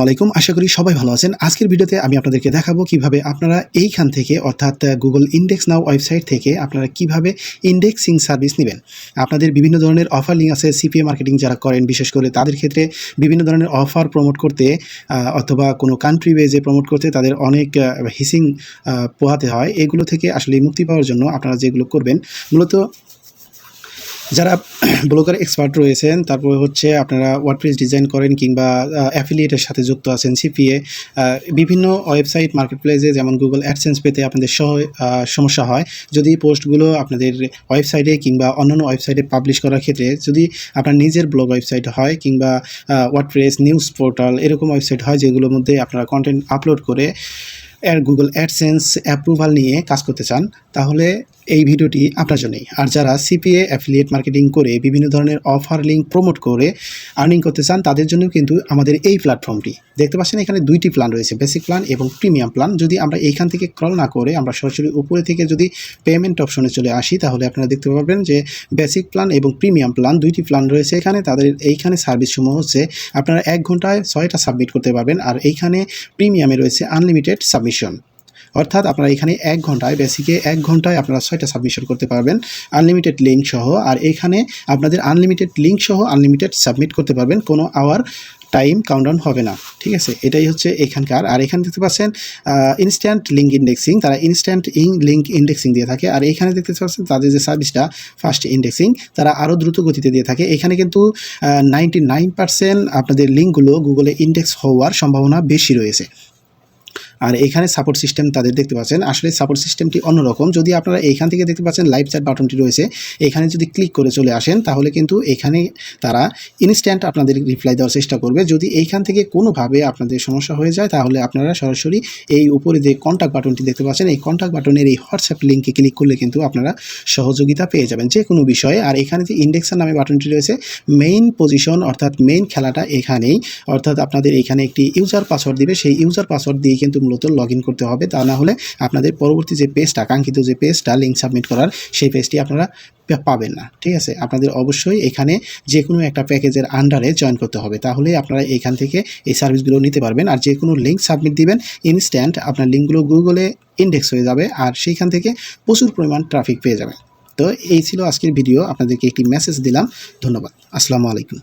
আলাইকুম, আশা করি সবাই ভালো আছেন। আজকের ভিডিওতে আমি আপনাদেরকে দেখাবো কিভাবে আপনারা এইখান থেকে অর্থাৎ গুগল ইন্ডেক্স নাও ওয়েবসাইট থেকে আপনারা কিভাবে ইন্ডেক্সিং সার্ভিস নেবেন। আপনাদের বিভিন্ন ধরনের অফার লিঙ্ক আছে, সিপিএ মার্কেটিং যারা করেন বিশেষ করে তাদের ক্ষেত্রে বিভিন্ন ধরনের অফার প্রমোট করতে অথবা কোনো কান্ট্রি বেজে প্রমোট করতে তাদের অনেক হিসিং পোহাতে হয়। এগুলো থেকে আসলে মুক্তি পাওয়ার জন্য আপনারা যেগুলো করবেন, মূলত যারা ব্লগার এক্সপার্ট রয়েছেন, তারপরে হচ্ছে আপনারা ওয়ার্ডপ্রেস ডিজাইন করেন কিংবা অ্যাফিলিয়েটের সাথে যুক্ত আছেন, সিপিএ বিভিন্ন ওয়েবসাইট মার্কেট প্লেসে যেমন গুগল অ্যাডসেন্স পেতে আপনাদের সমস্যা হয়। যদি পোস্টগুলো আপনাদের ওয়েবসাইটে কিংবা অন্যান্য ওয়েবসাইটে পাবলিশ করার ক্ষেত্রে যদি আপনার নিজের ব্লগ ওয়েবসাইট হয় কিংবা ওয়ার্ডপ্রেস নিউজ পোর্টাল এরকম ওয়েবসাইট হয় যেগুলোর মধ্যে আপনারা কন্টেন্ট আপলোড করে গুগল অ্যাডসেন্স অ্যাপ্রুভাল নিয়ে কাজ করতে চান, তাহলে এই ভিডিওটি আপনার জন্যই। আর যারা সিপিএ অ্যাফিলিয়েট মার্কেটিং করে বিভিন্ন ধরনের অফার লিঙ্ক প্রমোট করে আর্নিং করতে চান, তাদের জন্য কিন্তু আমাদের এই প্ল্যাটফর্মটি দেখতে পাচ্ছেন। এখানে দুইটি প্ল্যান রয়েছে, বেসিক প্ল্যান এবং প্রিমিয়াম প্ল্যান। যদি আমরা এইখান থেকে ক্রল না করে আমরা সরাসরি উপরে থেকে যদি পেমেন্ট অপশনে চলে আসি, তাহলে আপনারা দেখতে পাবেন যে বেসিক প্ল্যান এবং প্রিমিয়াম প্ল্যান দুইটি প্ল্যান রয়েছে এখানে। তাদের এইখানে সার্ভিসসমূহ হচ্ছে আপনারা 1 ঘন্টায় 6টা সাবমিট করতে পারবেন, আর এইখানে প্রিমিয়ামে রয়েছে আনলিমিটেড সাবমিশন। অর্থাৎ আপনারা এখানে 1 ঘন্টায়, বেসিকে 1 ঘন্টায় আপনারা 6টা সাবমিশন করতে পারবেন আনলিমিটেড লিঙ্ক সহ। আর এখানে আপনাদের আনলিমিটেড লিঙ্ক সহ আনলিমিটেড সাবমিট করতে পারবেন, কোনো আওয়ার টাইম কাউন্টডাউন হবে না। ঠিক আছে, এটাই হচ্ছে এখানকার। আর এখানে দেখতে পাচ্ছেন ইনস্ট্যান্ট লিঙ্ক ইন্ডেক্সিং, তারা ইনস্ট্যান্ট লিঙ্ক ইন্ডেক্সিং দিয়ে থাকে। আর এখানে দেখতে পাচ্ছেন তাদের যে সার্ভিসটা ফাস্ট ইন্ডেক্সিং, তারা আরও দ্রুত গতিতে দিয়ে থাকে। এখানে কিন্তু 99% আপনাদের লিঙ্কগুলো গুগলে ইন্ডেক্স হওয়ার সম্ভাবনা বেশি রয়েছে। আর এখানে সাপোর্ট সিস্টেম তাদের দেখতে পাচ্ছেন, আসলে সাপোর্ট সিস্টেমটি অন্যরকম। যদি আপনারা এইখান থেকে দেখতে পাচ্ছেন লাইভ চ্যাট বাটনটি রয়েছে, এখানে যদি ক্লিক করে চলে আসেন, তাহলে কিন্তু এখানে তারা ইনস্ট্যান্ট আপনাদের রিপ্লাই দেওয়ার চেষ্টা করবে। যদি এইখান থেকে কোনোভাবে আপনাদের সমস্যা হয়ে যায়, তাহলে আপনারা সরাসরি এই উপরে যে কন্ট্যাক্ট বাটনটি দেখতে পাচ্ছেন, এই কন্ট্যাক্ট বাটনের এই হোয়াটসঅ্যাপ লিঙ্কে ক্লিক করলে কিন্তু আপনারা সহযোগিতা পেয়ে যাবেন যে কোনো বিষয়ে। আর এখানে যে ইন্ডেক্সার নামে বাটনটি রয়েছে, মেইন পজিশন অর্থাৎ মেইন খেলাটা এখানেই। অর্থাৎ আপনাদের এখানে একটি ইউজার পাসওয়ার্ড দিবে, সেই ইউজার পাসওয়ার্ড দিয়ে কিন্তু মূলত লগ ইন করতে হবে। তা না হলে আপনাদের পরবর্তী যে পেজটা, কাঙ্ক্ষিত যে পেজটা লিঙ্ক সাবমিট করার, সেই পেজটি আপনারা পাবেন না। ঠিক আছে, আপনাদের অবশ্যই এখানে যে কোনো একটা প্যাকেজের আন্ডারে জয়েন করতে হবে, তাহলে আপনারা এখান থেকে এই সার্ভিসগুলো নিতে পারবেন। আর যে কোনো লিঙ্ক সাবমিট দিবেন, ইনস্ট্যান্ট আপনার লিঙ্কগুলো গুগলে ইন্ডেক্স হয়ে যাবে, আর সেইখান থেকে প্রচুর পরিমাণ ট্রাফিক পেয়ে যাবেন। তো এই ছিল আজকের ভিডিও, আপনাদেরকে একটি মেসেজ দিলাম। ধন্যবাদ, আসসালামু আলাইকুম।